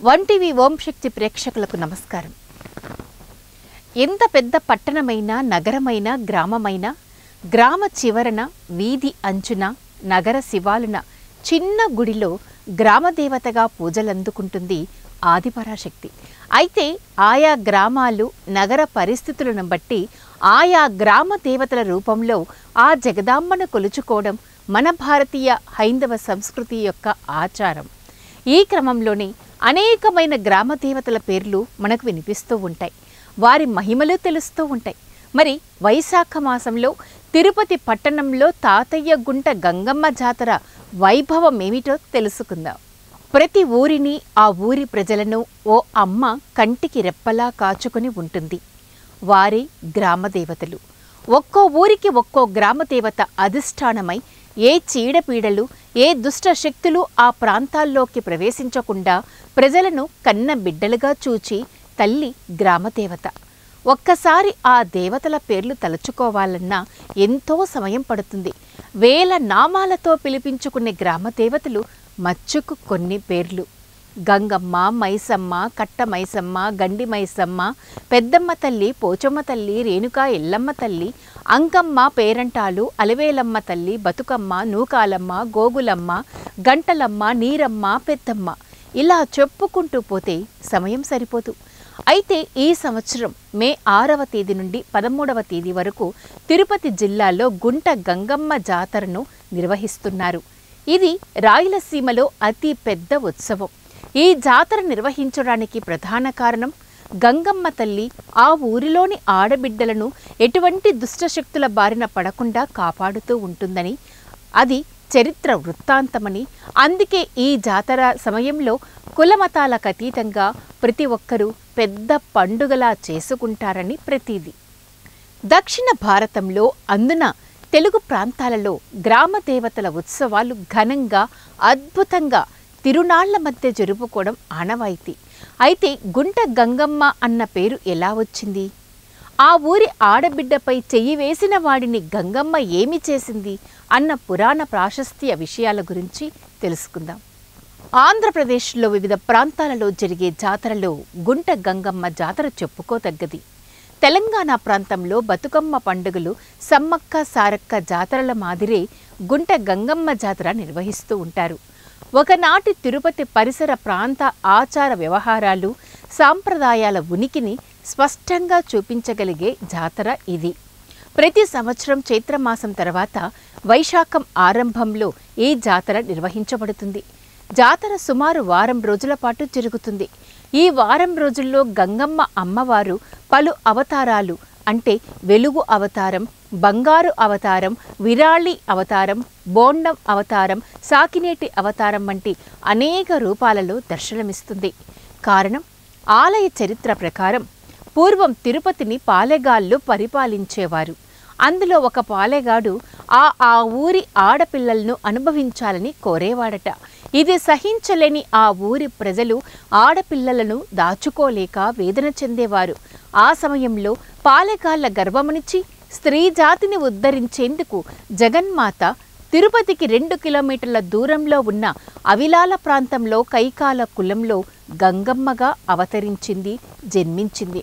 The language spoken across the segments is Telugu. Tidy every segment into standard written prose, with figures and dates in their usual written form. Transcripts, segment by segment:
వన్ టీవీ ఓం శక్తి ప్రేక్షకులకు నమస్కారం. ఎంత పెద్ద పట్టణమైనా, నగరమైనా, గ్రామమైనా, గ్రామ చివరన, వీధి అంచున, నగర శివాలున చిన్న గుడిలో గ్రామదేవతగా పూజలందుకుంటుంది ఆదిపరాశక్తి. అయితే ఆయా గ్రామాలు, నగర పరిస్థితులను బట్టి ఆయా గ్రామ దేవతల రూపంలో ఆ జగదాంబను కొలుచుకోవడం మన భారతీయ హైందవ సంస్కృతి యొక్క ఆచారం. ఈ క్రమంలోనే అనేకమైన గ్రామ దేవతల పేర్లు మనకు వినిపిస్తూ ఉంటాయి. వారి మహిమలు తెలుస్తూ ఉంటాయి. మరి వైశాఖ మాసంలో తిరుపతి పట్టణంలో తాతయ్య గుంట గంగమ్మ జాతర వైభవం ఏమిటో తెలుసుకుందాం. ప్రతి ఊరిని, ఆ ఊరి ప్రజలను ఓ అమ్మ కంటికి రెప్పలా కాచుకొని ఉంటుంది. వారే గ్రామదేవతలు. ఒక్కో ఊరికి ఒక్కో గ్రామదేవత అధిష్టానమై ఏ చీడపీడలు, ఏ దుష్ట శక్తులు ఆ ప్రాంతాల్లోకి ప్రవేశించకుండా ప్రజలను కన్న బిడ్డలుగా చూచి తల్లి గ్రామదేవత. ఒక్కసారి ఆ దేవతల పేర్లు తలుచుకోవాలన్నా ఎంతో సమయం పడుతుంది. వేల నామాలతో పిలిపించుకునే గ్రామదేవతలు మచ్చుకు కొన్ని పేర్లు: గంగమ్మ, మైసమ్మ, కట్ట మైసమ్మ, గండి మైసమ్మ, పెద్దమ్మ తల్లి, పోచమ్మ తల్లి, రేణుకా ఎల్లమ్మ తల్లి, అంకమ్మ, పేరంటాలు, అలవేలమ్మ తల్లి, బతుకమ్మ, నూకాలమ్మ, గోగులమ్మ, గంటలమ్మ, నీరమ్మ, పెద్దమ్మ, ఇలా చెప్పుకుంటూ పోతే సమయం సరిపోదు. అయితే ఈ సంవత్సరం మే 6వ తేదీ నుండి 13వ తేదీ వరకు తిరుపతి జిల్లాలో గుంట గంగమ్మ జాతరను నిర్వహిస్తున్నారు. ఇది రాయలసీమలో అతి పెద్ద ఉత్సవం. ఈ జాతర నిర్వహించడానికి ప్రధాన కారణం గంగమ్మ తల్లి ఆ ఊరిలోని ఆడబిడ్డలను ఎటువంటి దుష్టశక్తుల బారిన పడకుండా కాపాడుతూ ఉంటుందని, అది చరిత్ర వృత్తాంతమని, అందుకే ఈ జాతర సమయంలో కులమతాలకు అతీతంగా ప్రతి ఒక్కరూ పెద్ద పండుగలా చేసుకుంటారని ప్రతీది. దక్షిణ భారతంలో, అందున తెలుగు ప్రాంతాలలో గ్రామ దేవతల ఉత్సవాలు ఘనంగా, అద్భుతంగా తిరునాళ్ల మధ్య జరుపుకోవడం ఆనవాయితీ. అయితే గుంట గంగమ్మ అన్న పేరు ఎలా వచ్చింది? ఆ ఊరి ఆడబిడ్డపై చెయ్యి వేసిన వాడిని గంగమ్మ ఏమి చేసింది అన్న పురాణ ప్రాశస్త్య విషయాల గురించి తెలుసుకుందాం. ఆంధ్రప్రదేశ్లో వివిధ ప్రాంతాలలో జరిగే జాతరలో గుంట గంగమ్మ జాతర చెప్పుకోదగ్గది. తెలంగాణ ప్రాంతంలో బతుకమ్మ పండుగలు సమ్మక్క సారక్క జాతరల మాదిరే గుంట గంగమ్మ జాతర నిర్వహిస్తూ ఉంటారు. ఒకనాటి తిరుపతి పరిసర ప్రాంత ఆచార వ్యవహారాలు, సాంప్రదాయాల ఉనికిని స్పష్టంగా చూపించగలిగే జాతర ఇది. ప్రతి సంవత్సరం చైత్రమాసం తర్వాత వైశాఖం ఆరంభంలో ఈ జాతర నిర్వహించబడుతుంది. జాతర సుమారు వారం రోజుల పాటు జరుగుతుంది. ఈ వారం రోజుల్లో గంగమ్మ అమ్మవారు పలు అవతారాలు, అంటే వెలుగు అవతారం, బంగారు అవతారం, విరాళి అవతారం, బోండం అవతారం, సాకినేటి అవతారం వంటి అనేక రూపాలలో దర్శనమిస్తుంది. కారణం, ఆలయ చరిత్ర ప్రకారం పూర్వం తిరుపతిని పాలెగాళ్ళు పరిపాలించేవారు. అందులో ఒక పాలెగాడు ఆ ఊరి ఆడపిల్లలను అనుభవించాలని కోరేవాడట. ఇది సహించలేని ఆ ఊరి ప్రజలు ఆడపిల్లలను దాచుకోలేక వేదన చెందేవారు. ఆ సమయంలో పాలెగాళ్ల గర్భమునిచ్చి స్త్రీ జాతిని ఉద్ధరించేందుకు జగన్మాత తిరుపతికి 2 కిలోమీటర్ల దూరంలో ఉన్న అవిలాల ప్రాంతంలో కైకాల కులంలో గంగమ్మగా అవతరించింది, జన్మించింది.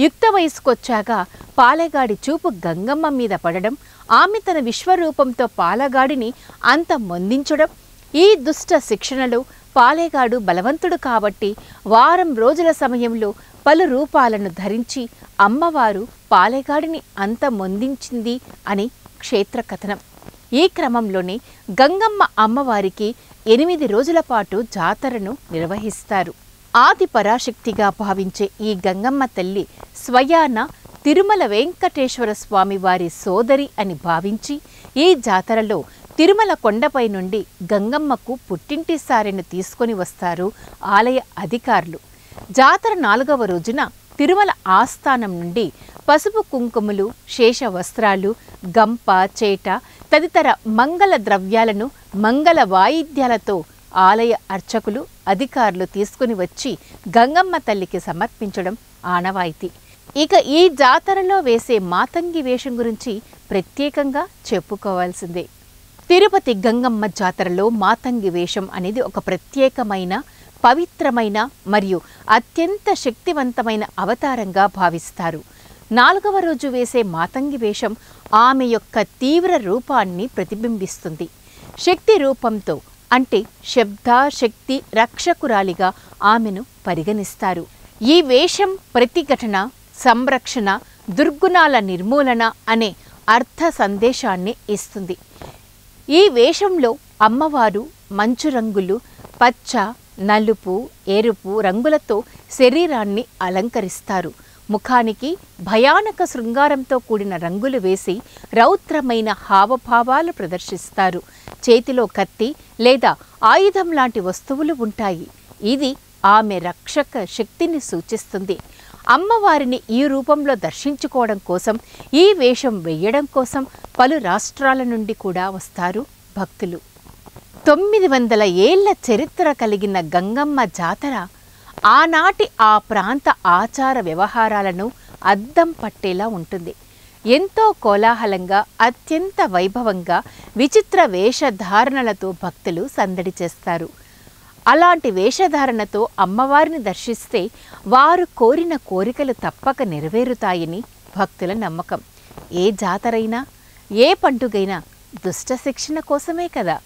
యుక్త వయసుకొచ్చాక పాలెగాడి చూపు గంగమ్మ మీద పడడం, ఆమె తన విశ్వరూపంతో పాలెగాడిని అంత మొందించడం, ఈ దుష్ట శిక్షణలో పాలెగాడు బలవంతుడు కాబట్టి వారం రోజుల సమయంలో పలు రూపాలను ధరించి అమ్మవారు పాలెగాడిని అంత మొందించింది అని క్షేత్ర కథనం. ఈ క్రమంలోనే గంగమ్మ అమ్మవారికి 8 రోజుల పాటు జాతరను నిర్వహిస్తారు. ఆది పరాశక్తిగా భావించే ఈ గంగమ్మ తల్లి స్వయాన తిరుమల వెంకటేశ్వర స్వామి వారి సోదరి అని భావించి ఈ జాతరలో తిరుమల కొండపై నుండి గంగమ్మకు పుట్టింటి సారెను తీసుకొని వస్తారు ఆలయ అధికారులు. జాతర 4వ రోజున తిరుమల ఆస్థానం నుండి పసుపు కుంకుమలు, శేష వస్త్రాలు, గంప, చేట తదితర మంగళ ద్రవ్యాలను మంగళ వాయిద్యాలతో ఆలయ అర్చకులు, అధికారులు తీసుకుని వచ్చి గంగమ్మ తల్లికి సమర్పించడం ఆనవాయితీ. ఇక ఈ జాతరలో వేసే మాతంగి వేషం గురించి ప్రత్యేకంగా చెప్పుకోవాల్సిందే. తిరుపతి గంగమ్మ జాతరలో మాతంగి వేషం అనేది ఒక ప్రత్యేకమైన పవిత్రమైన మరియు అత్యంత శక్తివంతమైన అవతారంగా భావిస్తారు. 4వ రోజు వేసే మాతంగి వేషం ఆమె యొక్క తీవ్ర రూపాన్ని ప్రతిబింబిస్తుంది. శక్తి రూపంతో అంటే శబ్ద శక్తి రక్షకురాలిగా ఆమెను పరిగణిస్తారు. ఈ వేషం ప్రతిఘటన, సంరక్షణ, దుర్గుణాల నిర్మూలన అనే అర్థ సందేశాన్ని ఇస్తుంది. ఈ వేషంలో అమ్మవారు మంచు రంగులు, పచ్చ, నలుపు, ఎరుపు రంగులతో శరీరాన్ని అలంకరిస్తారు. ముఖానికి భయానక శృంగారంతో కూడిన రంగులు వేసి రౌద్రమైన హావభావాలు ప్రదర్శిస్తారు. చేతిలో కత్తి లేదా ఆయుధం లాంటి వస్తువులు ఉంటాయి. ఇది ఆమె రక్షక శక్తిని సూచిస్తుంది. అమ్మవారిని ఈ రూపంలో దర్శించుకోవడం కోసం, ఈ వేషం వేయడం కోసం పలు రాష్ట్రాల నుండి కూడా వస్తారు భక్తులు. 900 ఏళ్ల చరిత్ర కలిగిన గంగమ్మ జాతర ఆనాటి ఆ ప్రాంత ఆచార వ్యవహారాలను అద్దం పట్టేలా ఉంటుంది. ఎంతో కోలాహలంగా, అత్యంత వైభవంగా, విచిత్ర వేషధారణలతో భక్తులు సందడి చేస్తారు. అలాంటి వేషధారణతో అమ్మవారిని దర్శిస్తే వారు కోరిన కోరికలు తప్పక నెరవేరుతాయని భక్తుల నమ్మకం. ఏ జాతరైనా, ఏ పండుగైనా దుష్ట శిక్షణ కోసమే కదా.